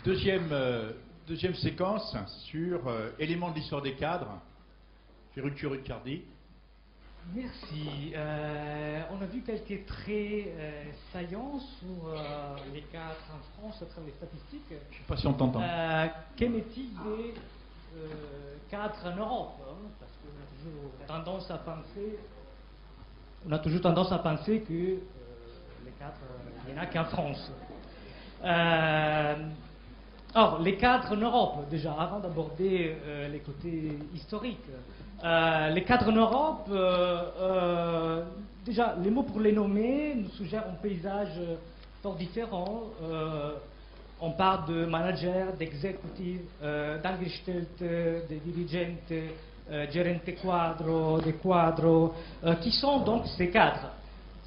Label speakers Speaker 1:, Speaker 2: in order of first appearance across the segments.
Speaker 1: Deuxième séquence sur éléments de l'histoire des cadres. Ferruccio Riccardi.
Speaker 2: Merci. On a vu quelques traits saillants sur les cadres en France à travers les statistiques.
Speaker 1: Je ne sais pas si on t'entend.
Speaker 2: Qu'en est-il des cadres en Europe, hein, parce qu'on a toujours tendance à penser que les cadres, il n'y en a qu'en France. Or, les cadres en Europe, déjà, avant d'aborder les côtés historiques, les cadres en Europe, déjà, les mots pour les nommer nous suggèrent un paysage fort différent. On parle de managers, d'exécutifs, d'angestellte, de dirigentes, gerente quadro, de quadro, qui sont donc ces cadres.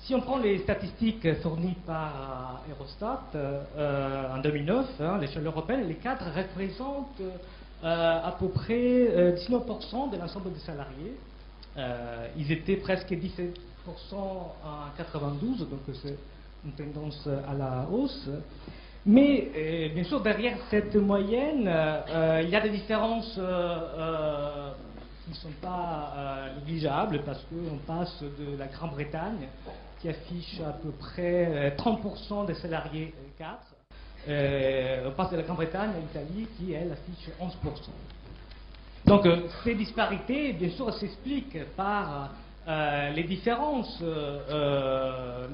Speaker 2: Si on prend les statistiques fournies par Eurostat en 2009, l'échelle européenne, les cadres représentent à peu près 19% de l'ensemble des salariés. Ils étaient presque 17% en 92, donc c'est une tendance à la hausse. Mais bien sûr, derrière cette moyenne, il y a des différences qui ne sont pas négligeables, parce qu'on passe de la Grande-Bretagne, qui affiche à peu près 30% des salariés cadres. On passe de la Grande-Bretagne à l'Italie, qui, elle, affiche 11%. Donc, ces disparités, bien sûr, s'expliquent par les différences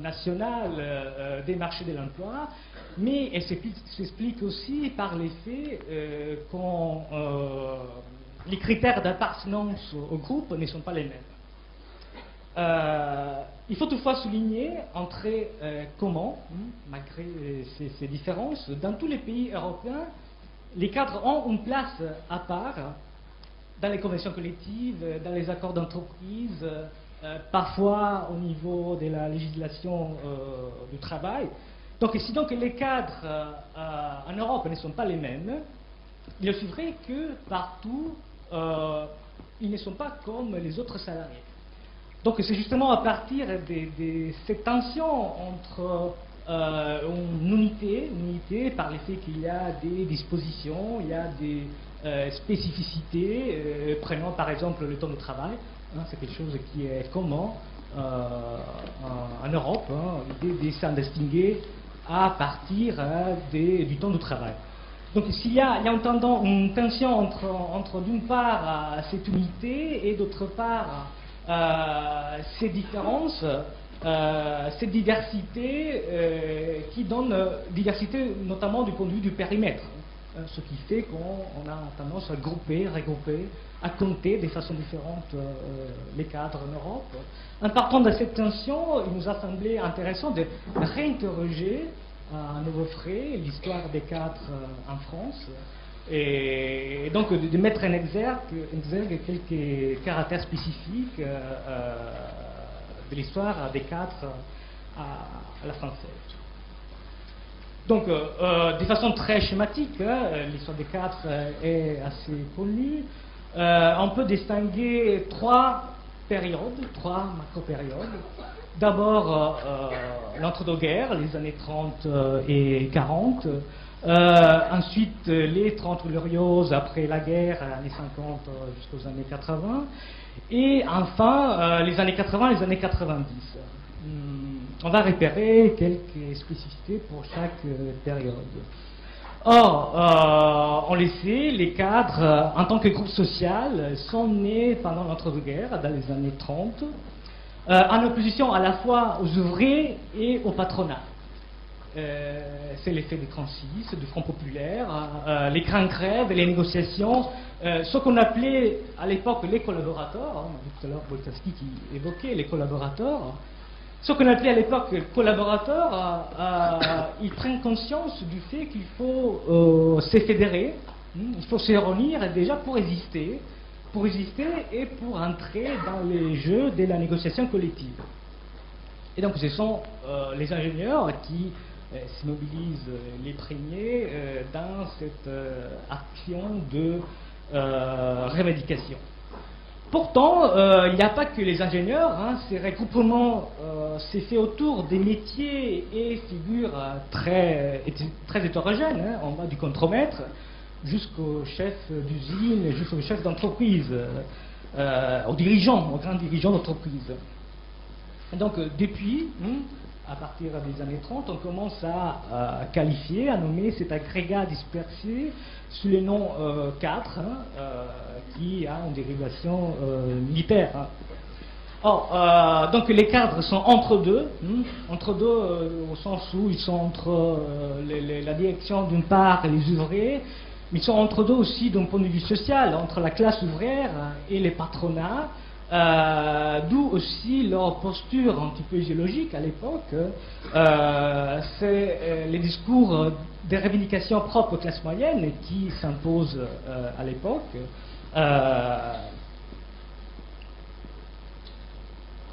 Speaker 2: nationales des marchés de l'emploi, mais elles s'expliquent aussi par le fait que les critères d'appartenance au groupe ne sont pas les mêmes. Il faut toutefois souligner un trait commun, malgré ces différences. Dans tous les pays européens, les cadres ont une place à part dans les conventions collectives, dans les accords d'entreprise, parfois au niveau de la législation du travail. Donc, si donc les cadres en Europe ne sont pas les mêmes, il est aussi vrai que partout, ils ne sont pas comme les autres salariés. Donc c'est justement à partir de cette tension entre une unité par le fait qu'il y a des dispositions, il y a des spécificités, prenons par exemple le temps de travail, c'est quelque chose qui est commun en Europe, l'idée de s'en distinguer à partir du temps de travail. Donc s'il y a une tension entre d'une part cette unité et d'autre part ces différences, cette diversité qui donne diversité notamment du point de vue du périmètre, ce qui fait qu'on a tendance à regrouper, à compter de façon différente les cadres en Europe. En partant de cette tension, il nous a semblé intéressant de réinterroger à nouveau frais l'histoire des cadres en France, et donc de mettre en exergue quelques caractères spécifiques de l'histoire des cadres à la française. Donc, de façon très schématique, l'histoire des cadres est assez connue. On peut distinguer trois macro-périodes. D'abord, l'entre-deux-guerres, les années 30 et 40. Ensuite, les 30 glorieuses après la guerre, années 50 jusqu'aux années 80. Et enfin, les années 80 et les années 90. On va repérer quelques spécificités pour chaque période. Or, on le sait, les cadres, en tant que groupe social, sont nés pendant l'entre-deux-guerres, dans les années 30, en opposition à la fois aux ouvriers et au patronat. C'est l'effet des 36, du Front populaire, les grandes grèves et les négociations, ce qu'on appelait à l'époque les collaborateurs, on a vu tout à l'heure Boltanski qui évoquait les collaborateurs, ce qu'on appelait à l'époque collaborateurs, ils prennent conscience du fait qu'il faut se fédérer, il faut se réunir déjà pour résister et pour entrer dans les jeux de la négociation collective. Et donc ce sont les ingénieurs qui se mobilisent les premiers dans cette action de revendication. Pourtant, il n'y a pas que les ingénieurs, hein, ces regroupements s'est fait autour des métiers et figures très hétérogènes, hein, en bas du contremaître, jusqu'au chef d'usine, jusqu'au chef d'entreprise, aux dirigeants, aux grands dirigeants d'entreprise. Donc, depuis, à partir des années 30, on commence à qualifier, à nommer cet agrégat dispersé sous le nom cadre, qui a une dérivation militaire. Hein. Or, donc les cadres sont entre deux au sens où ils sont entre la direction d'une part et les ouvriers, mais ils sont entre deux aussi d'un point de vue social, entre la classe ouvrière et les patronats. D'où aussi leur posture un petit peu idéologique à l'époque. C'est les discours des revendications propres aux classes moyennes qui s'imposent à l'époque.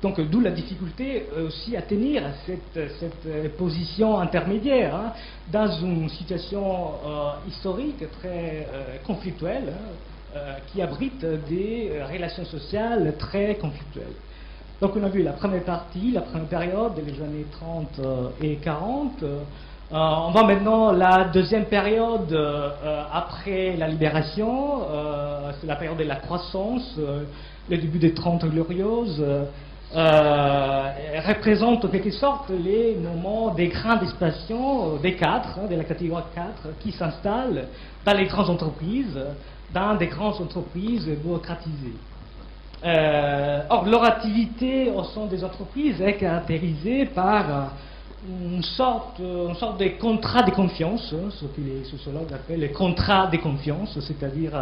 Speaker 2: Donc d'où la difficulté aussi à tenir cette position intermédiaire, hein, dans une situation historique très conflictuelle, hein, qui abrite des relations sociales très conflictuelles. Donc on a vu la première partie, la première période, les années 30 et 40. On voit maintenant la deuxième période après la libération, c'est la période de la croissance, le début des 30 glorieuses, représente en quelque sorte les moments des grandes expansions des cadres, hein, de la catégorie 4, qui s'installent dans les grandes entreprises, dans des grandes entreprises bureaucratisées. Or, leur activité au sein des entreprises est caractérisée par une sorte de contrat de confiance, hein, ce que les sociologues appellent le contrat de confiance, c'est-à-dire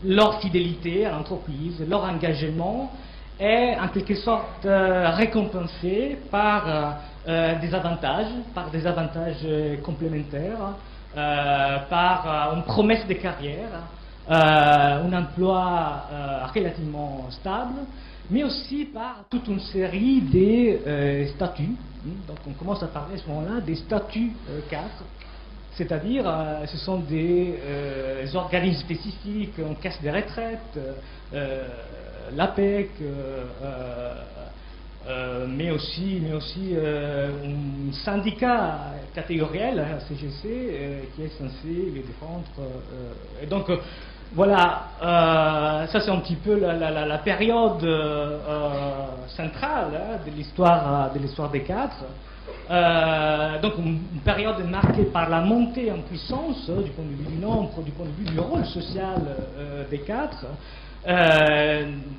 Speaker 2: leur fidélité à l'entreprise, leur engagement est en quelque sorte récompensé par des avantages complémentaires, par une promesse de carrière, un emploi relativement stable, mais aussi par toute une série de statuts. Donc on commence à parler à ce moment-là des statuts cadres, c'est-à-dire ce sont des organismes spécifiques, en caisse de retraite, l'APEC, mais aussi un syndicat catégoriel, CGC, qui est censé les défendre. Et donc, voilà, ça c'est un petit peu la période centrale, hein, de l'histoire des cadres. Donc une période marquée par la montée en puissance, du point de vue du nombre, du point de vue du rôle social des cadres.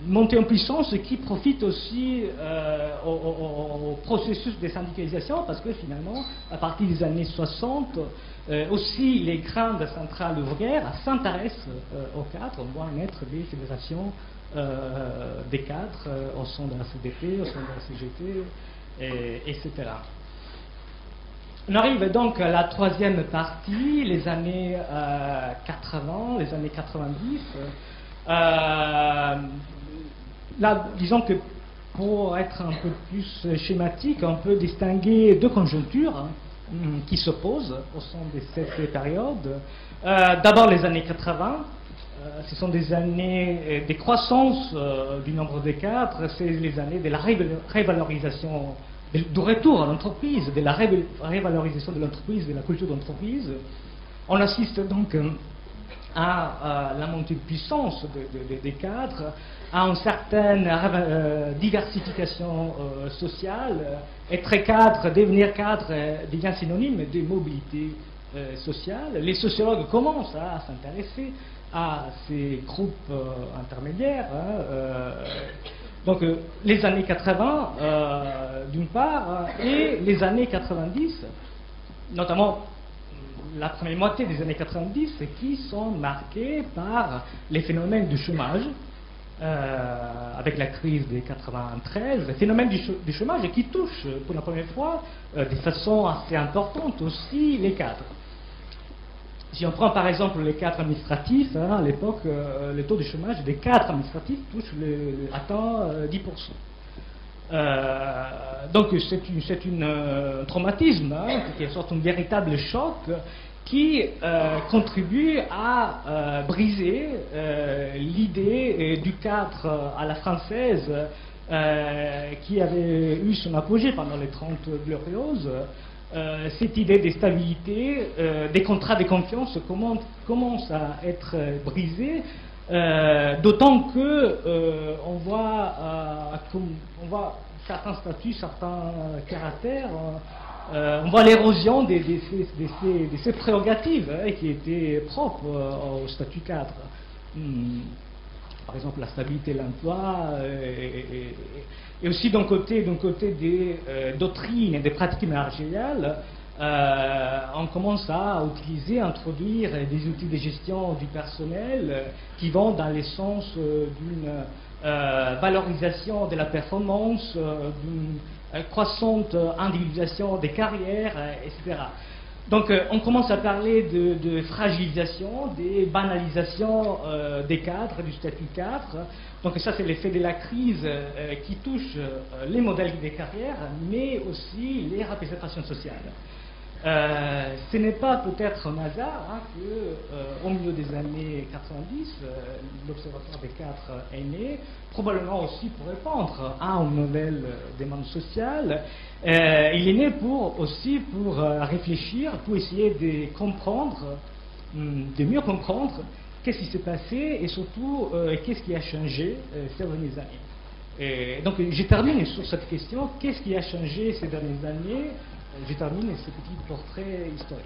Speaker 2: Montée en puissance qui profite aussi au processus de syndicalisation, parce que finalement, à partir des années 60, aussi les grandes centrales ouvrières s'intéressent aux cadres. On voit naître des fédérations des cadres au sein de la CDP, au sein de la CGT, etc. On arrive donc à la troisième partie, les années 80, les années 90. Là, disons que pour être un peu plus schématique, on peut distinguer deux conjonctures, hein, qui s'opposent au sein de cette période. D'abord les années 80, ce sont des années de croissance du nombre des cadres, c'est les années de la révalorisation, du retour à l'entreprise, de la révalorisation de l'entreprise, de la culture d'entreprise. On assiste donc à la montée de puissance des cadres, à une certaine diversification sociale. Être cadre, devenir cadre devient synonyme de mobilité sociale. Les sociologues commencent à s'intéresser à ces groupes intermédiaires. Donc les années 80 d'une part, et les années 90, notamment la première moitié des années 90, qui sont marquées par les phénomènes du chômage, avec la crise de 93, les phénomènes du chômage qui touchent pour la première fois de façon assez importante aussi les cadres. Si on prend par exemple les cadres administratifs, hein, à l'époque, le taux de chômage des cadres administratifs atteint 10%. Donc c'est un traumatisme, hein, qui est sorte un véritable choc qui contribue à briser l'idée du cadre à la française qui avait eu son apogée pendant les 30 Glorieuses. Cette idée de stabilité, des contrats de confiance commence à être brisée, d'autant que on voit certains statuts, certains caractères, on voit l'érosion de ces prérogatives, hein, qui étaient propres au statut cadre. Par exemple, la stabilité de l'emploi, et aussi d'un côté des doctrines et des pratiques managériales, on commence à introduire des outils de gestion du personnel qui vont dans le sens d'une valorisation de la performance, d'une croissante individualisation des carrières, etc. Donc on commence à parler de fragilisation, de banalisation des cadres, du statut cadre. Donc ça c'est l'effet de la crise qui touche les modèles des carrières, mais aussi les représentations sociales. Ce n'est pas peut-être un hasard, hein, qu'au milieu des années 90, l'Observatoire des cadres est né, probablement aussi pour répondre à un modèle des demandes sociales. Il est né pour réfléchir, pour essayer de comprendre, de mieux comprendre qu'est-ce qui s'est passé et surtout qu'est-ce qui a changé ces dernières années. Et donc je termine sur cette question, qu'est-ce qui a changé ces dernières années? Je termine ce petit portrait historique.